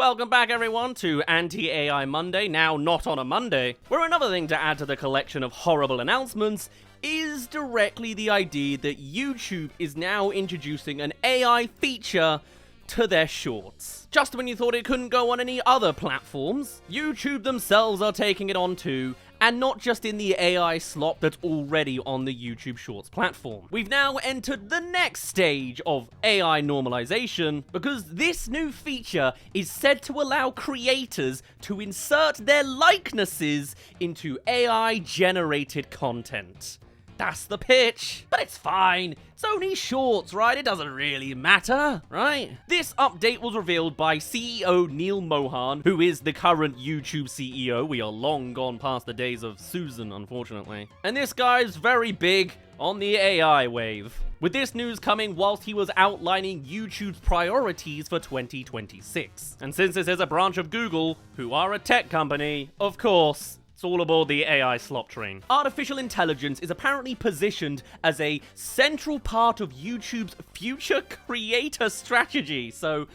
Welcome back everyone to Anti-AI Monday, now not on a Monday, where another thing to add to the collection of horrible announcements is directly the idea that YouTube is now introducing an AI feature to their shorts. Just when you thought it couldn't go on any other platforms, YouTube themselves are taking it on too, and not just in the AI slop that's already on the YouTube Shorts platform. We've now entered the next stage of AI normalization, because this new feature is said to allow creators to insert their likenesses into AI-generated content. That's the pitch. But it's fine. It's only shorts, right? It doesn't really matter, right? This update was revealed by CEO Neal Mohan, who is the current YouTube CEO. We are long gone past the days of Susan, unfortunately. And this guy's very big on the AI wave, with this news coming whilst he was outlining YouTube's priorities for 2026. And since this is a branch of Google, who are a tech company, of course, it's all aboard the AI slop train. Artificial intelligence is apparently positioned as a central part of YouTube's future creator strategy, so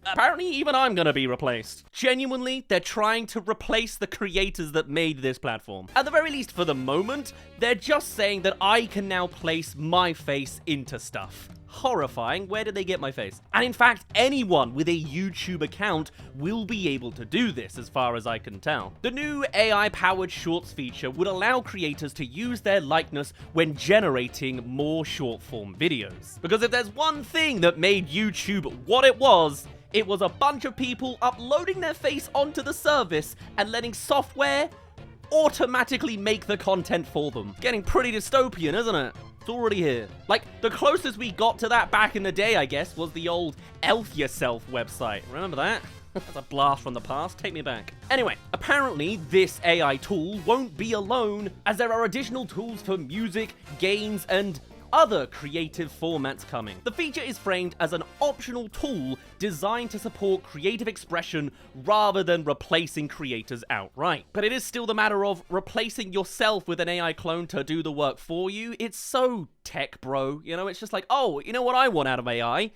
apparently even I'm gonna be replaced. Genuinely, they're trying to replace the creators that made this platform. At the very least for the moment, they're just saying that I can now place my face into stuff. Horrifying. Where did they get my face? And in fact, anyone with a YouTube account will be able to do this, as far as I can tell. The new AI-powered Shorts feature would allow creators to use their likeness when generating more short-form videos. Because if there's one thing that made YouTube what it was a bunch of people uploading their face onto the service and letting software automatically make the content for them. Getting pretty dystopian, isn't it? It's already here. Like, the closest we got to that back in the day, I guess, was the old Elf Yourself website. Remember that? That's a blast from the past. Take me back. Anyway, apparently this AI tool won't be alone, as there are additional tools for music, games, and other creative formats coming. The feature is framed as an optional tool designed to support creative expression rather than replacing creators outright. But it is still the matter of replacing yourself with an AI clone to do the work for you. It's so tech, bro. You know, it's just like, oh, you know what I want out of AI?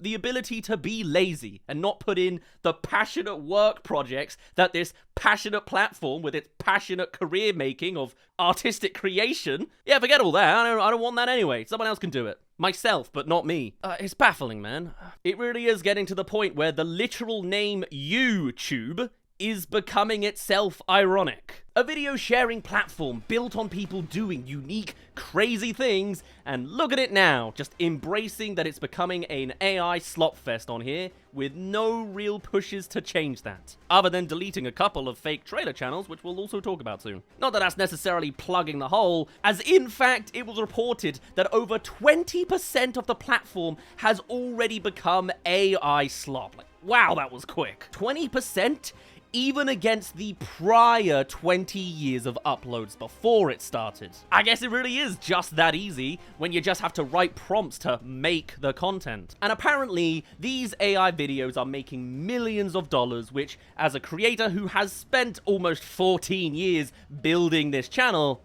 The ability to be lazy and not put in the passionate work projects that this passionate platform with its passionate career making of artistic creation. Yeah, forget all that. I don't want that anyway. Someone else can do it. Myself, but not me. It's baffling, man. It really is getting to the point where the literal name YouTube is becoming itself ironic. A video sharing platform built on people doing unique, crazy things, and look at it now, just embracing that it's becoming an AI slop fest on here, with no real pushes to change that, other than deleting a couple of fake trailer channels, which we'll also talk about soon. Not that that's necessarily plugging the hole, as in fact it was reported that over 20% of the platform has already become AI slop. Like, wow, that was quick. 20%? Even against the prior 20 years of uploads before it started. I guess it really is just that easy when you just have to write prompts to make the content. And apparently, these AI videos are making millions of dollars, which, as a creator who has spent almost 14 years building this channel,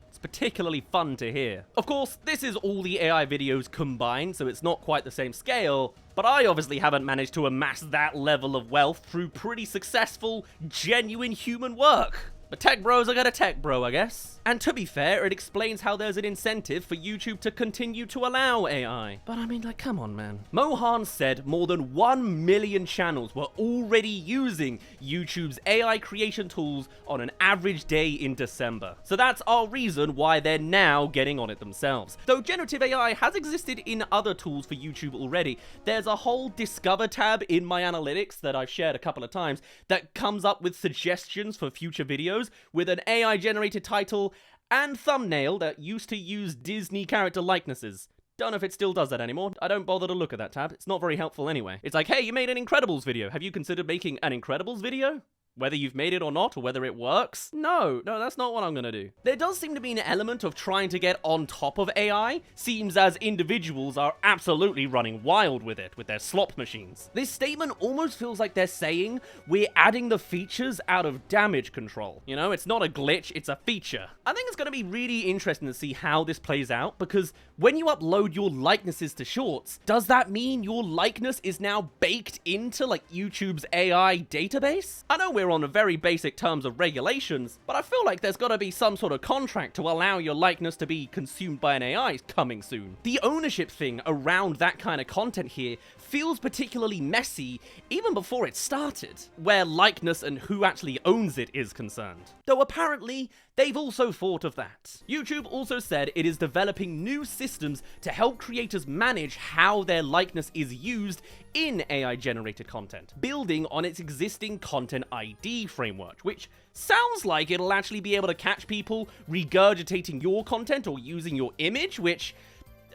it's particularly fun to hear. Of course, this is all the AI videos combined, so it's not quite the same scale, but I obviously haven't managed to amass that level of wealth through pretty successful, genuine human work. The tech bros are gonna tech bro, I guess. And to be fair, it explains how there's an incentive for YouTube to continue to allow AI. But I mean, like, come on, man. Mohan said more than 1 million channels were already using YouTube's AI creation tools on an average day in December. So that's our reason why they're now getting on it themselves. Though generative AI has existed in other tools for YouTube already, there's a whole Discover tab in my analytics that I've shared a couple of times that comes up with suggestions for future videos with an AI-generated title and thumbnail that used to use Disney character likenesses. Don't know if it still does that anymore. I don't bother to look at that tab. It's not very helpful anyway. It's like, hey, you made an Incredibles video. Have you considered making an Incredibles video? whether you've made it or not, or whether it works. No, that's not what I'm gonna do. There does seem to be an element of trying to get on top of AI, seems as individuals are absolutely running wild with it, with their slop machines. This statement almost feels like they're saying, we're adding the features out of damage control. You know, it's not a glitch, it's a feature. I think it's gonna be really interesting to see how this plays out, because when you upload your likenesses to Shorts, does that mean your likeness is now baked into like YouTube's AI database? I know we're on very basic terms of regulations, but I feel like there's gotta be some sort of contract to allow your likeness to be consumed by an AI coming soon. The ownership thing around that kind of content here feels particularly messy even before it started, where likeness and who actually owns it is concerned. Though apparently, they've also thought of that. YouTube also said it is developing new systems to help creators manage how their likeness is used in AI-generated content, building on its existing Content ID framework, which sounds like it'll actually be able to catch people regurgitating your content or using your image, which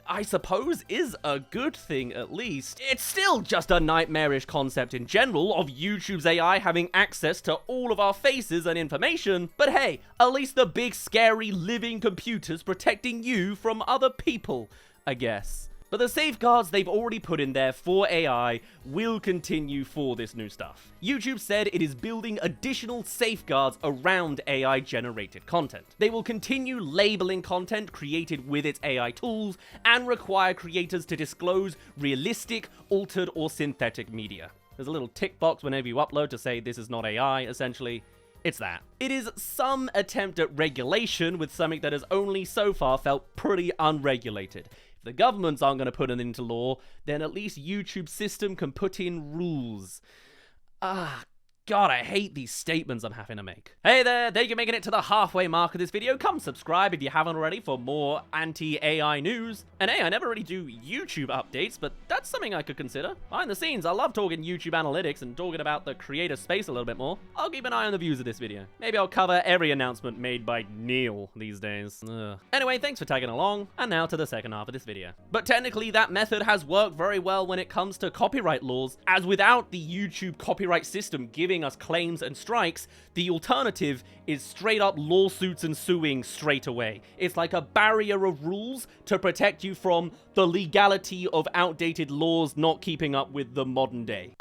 I suppose is a good thing at least. It's still just a nightmarish concept in general of YouTube's AI having access to all of our faces and information, but hey, at least the big scary living computers protecting you from other people, I guess. But the safeguards they've already put in there for AI will continue for this new stuff. YouTube said it is building additional safeguards around AI-generated content. They will continue labeling content created with its AI tools and require creators to disclose realistic, altered, or synthetic media. There's a little tick box whenever you upload to say this is not AI, essentially. It's that. It is some attempt at regulation with something that has only so far felt pretty unregulated. The governments aren't going to put it into law, then at least YouTube's system can put in rules. God, I hate these statements I'm having to make. Hey there, thank you for making it to the halfway mark of this video. Come subscribe if you haven't already for more anti-AI news. And hey, I never really do YouTube updates, but that's something I could consider. Behind the scenes, I love talking YouTube analytics and talking about the creator space a little bit more. I'll keep an eye on the views of this video. Maybe I'll cover every announcement made by Neal these days. Anyway, thanks for tagging along, and now to the second half of this video. But technically, that method has worked very well when it comes to copyright laws, as without the YouTube copyright system giving us claims and strikes, the alternative is straight up lawsuits and suing straight away. It's like a barrier of rules to protect you from the legality of outdated laws not keeping up with the modern day.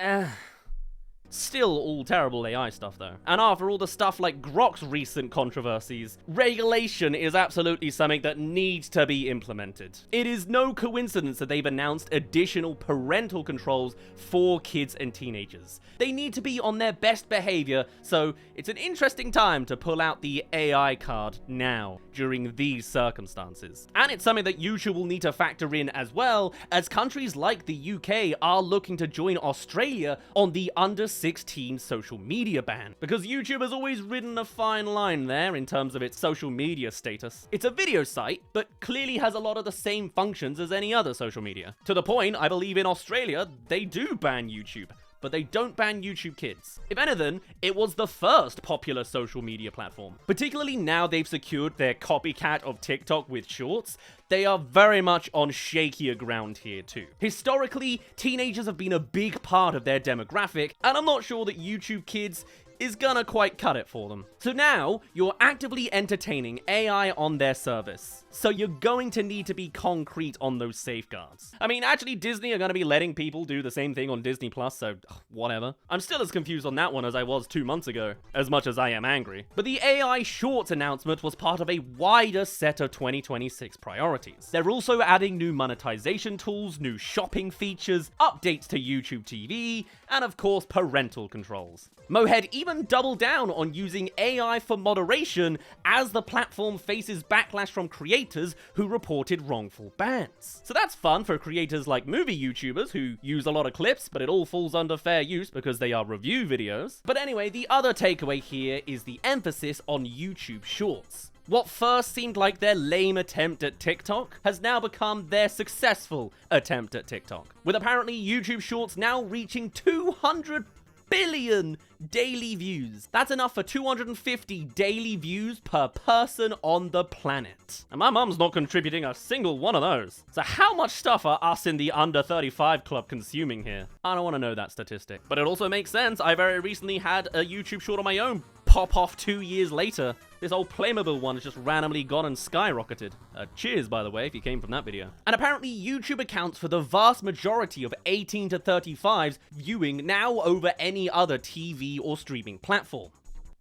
Still all terrible AI stuff though. And after all the stuff like Grok's recent controversies, regulation is absolutely something that needs to be implemented. It is no coincidence that they've announced additional parental controls for kids and teenagers. They need to be on their best behavior, so it's an interesting time to pull out the AI card now, during these circumstances. And it's something that YouTube will need to factor in as well, as countries like the UK are looking to join Australia on the under 16 social media ban, because YouTube has always ridden a fine line there in terms of its social media status. It's a video site, but clearly has a lot of the same functions as any other social media. To the point, I believe in Australia, they do ban YouTube, but they don't ban YouTube Kids. If anything, it was the first popular social media platform. Particularly now they've secured their copycat of TikTok with Shorts, they are very much on shakier ground here too. Historically, teenagers have been a big part of their demographic, and I'm not sure that YouTube Kids is gonna quite cut it for them. So now, you're actively entertaining AI on their service. So you're going to need to be concrete on those safeguards. I mean, actually Disney are gonna be letting people do the same thing on Disney Plus, so whatever. I'm still as confused on that one as I was 2 months ago, as much as I am angry. But the AI Shorts announcement was part of a wider set of 2026 priorities. They're also adding new monetization tools, new shopping features, updates to YouTube TV, and of course parental controls. Mohead even doubled down on using AI for moderation as the platform faces backlash from creators who reported wrongful bans. So that's fun for creators like movie YouTubers who use a lot of clips, but it all falls under fair use because they are review videos. But anyway, the other takeaway here is the emphasis on YouTube Shorts. What first seemed like their lame attempt at TikTok has now become their successful attempt at TikTok, with apparently YouTube Shorts now reaching 200 billion daily views. That's enough for 250 daily views per person on the planet. And my mum's not contributing a single one of those. So how much stuff are us in the under 35 club consuming here? I don't want to know that statistic. But it also makes sense. I very recently had a YouTube short on my own pop off 2 years later. This old Playmobil one has just randomly gone and skyrocketed. Cheers, by the way, if you came from that video. And apparently YouTube accounts for the vast majority of 18 to 35s viewing now over any other TV or streaming platform.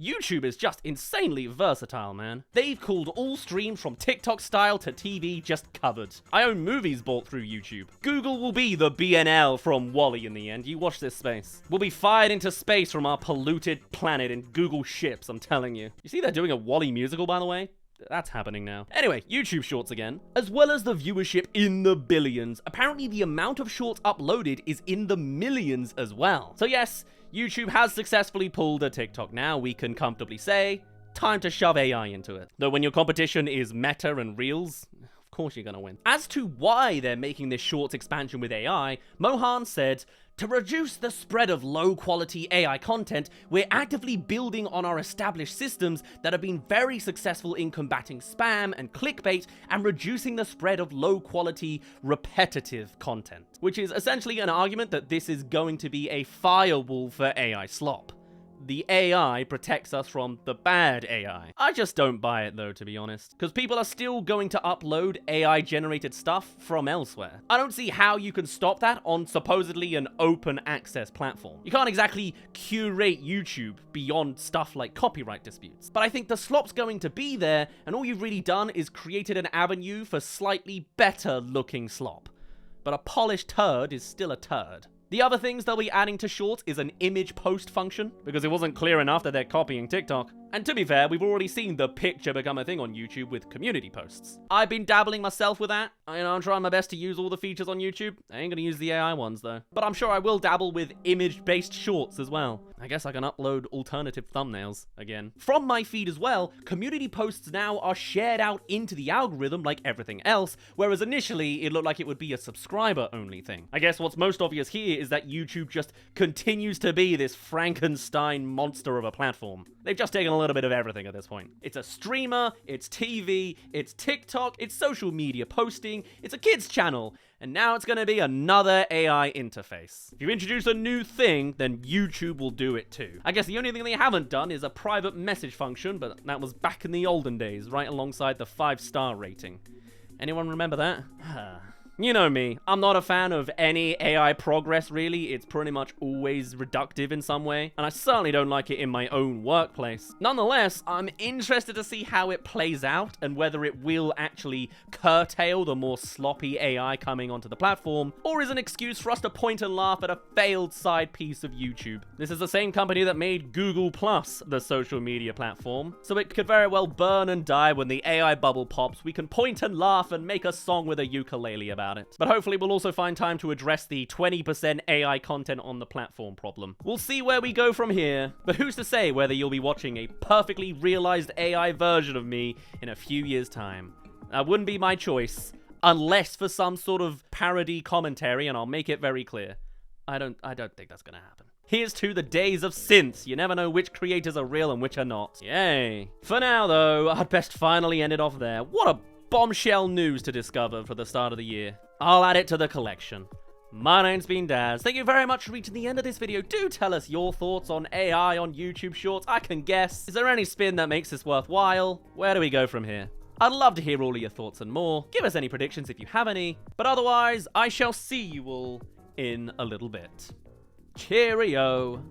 YouTube is just insanely versatile, man. They've called all streams from TikTok style to TV just covered. I own movies bought through YouTube. Google will be the BNL from WALL-E in the end. You watch this space. We'll be fired into space from our polluted planet in Google ships, I'm telling you. You see they're doing a WALL-E musical, by the way? That's happening now. Anyway, YouTube Shorts again. As well as the viewership in the billions, apparently the amount of shorts uploaded is in the millions as well. So yes, YouTube has successfully pulled a TikTok now, we can comfortably say. Time to shove AI into it. Though when your competition is Meta and Reels, of course you're gonna win. As to why they're making this Shorts expansion with AI, Mohan said, "To reduce the spread of low-quality AI content, we're actively building on our established systems that have been very successful in combating spam and clickbait and reducing the spread of low-quality, repetitive content." Which is essentially an argument that this is going to be a firewall for AI slop. The AI protects us from the bad AI. I just don't buy it though, to be honest, because people are still going to upload AI-generated stuff from elsewhere. I don't see how you can stop that on supposedly an open access platform. You can't exactly curate YouTube beyond stuff like copyright disputes. But I think the slop's going to be there, and all you've really done is created an avenue for slightly better looking slop. But a polished turd is still a turd. The other things they'll be adding to Shorts is an image post function, because it wasn't clear enough that they're copying TikTok. And to be fair, we've already seen the picture become a thing on YouTube with community posts. I've been dabbling myself with that. I'm trying my best to use all the features on YouTube. I ain't gonna use the AI ones though. But I'm sure I will dabble with image-based shorts as well. I guess I can upload alternative thumbnails again. From my feed as well, community posts now are shared out into the algorithm like everything else, whereas initially it looked like it would be a subscriber-only thing. I guess what's most obvious here is that YouTube just continues to be this Frankenstein monster of a platform. They've just taken a little bit of everything at this point. It's a streamer, it's TV, it's TikTok, it's social media posting, it's a kids channel, and now it's gonna be another AI interface. If you introduce a new thing, then YouTube will do it too. I guess the only thing they haven't done is a private message function, but that was back in the olden days, right alongside the 5-star rating. Anyone remember that? You know me, I'm not a fan of any AI progress really, it's pretty much always reductive in some way, and I certainly don't like it in my own workplace. Nonetheless, I'm interested to see how it plays out, and whether it will actually curtail the more sloppy AI coming onto the platform, or is an excuse for us to point and laugh at a failed side piece of YouTube. This is the same company that made Google Plus the social media platform, so it could very well burn and die when the AI bubble pops. We can point and laugh and make a song with a ukulele about it. But hopefully we'll also find time to address the 20% AI content on the platform problem. We'll see where we go from here, but who's to say whether you'll be watching a perfectly realized AI version of me in a few years' time? That wouldn't be my choice, unless for some sort of parody commentary, and I'll make it very clear. I don't think that's gonna happen. Here's to the days of synths. You never know which creators are real and which are not. Yay. For now, though, I'd best finally end it off there. What a bombshell news to discover for the start of the year. I'll add it to the collection. My name's been Daz. Thank you very much for reaching the end of this video. Do tell us your thoughts on AI on YouTube Shorts. I can guess. Is there any spin that makes this worthwhile? Where do we go from here? I'd love to hear all of your thoughts and more. Give us any predictions if you have any. But otherwise, I shall see you all in a little bit. Cheerio.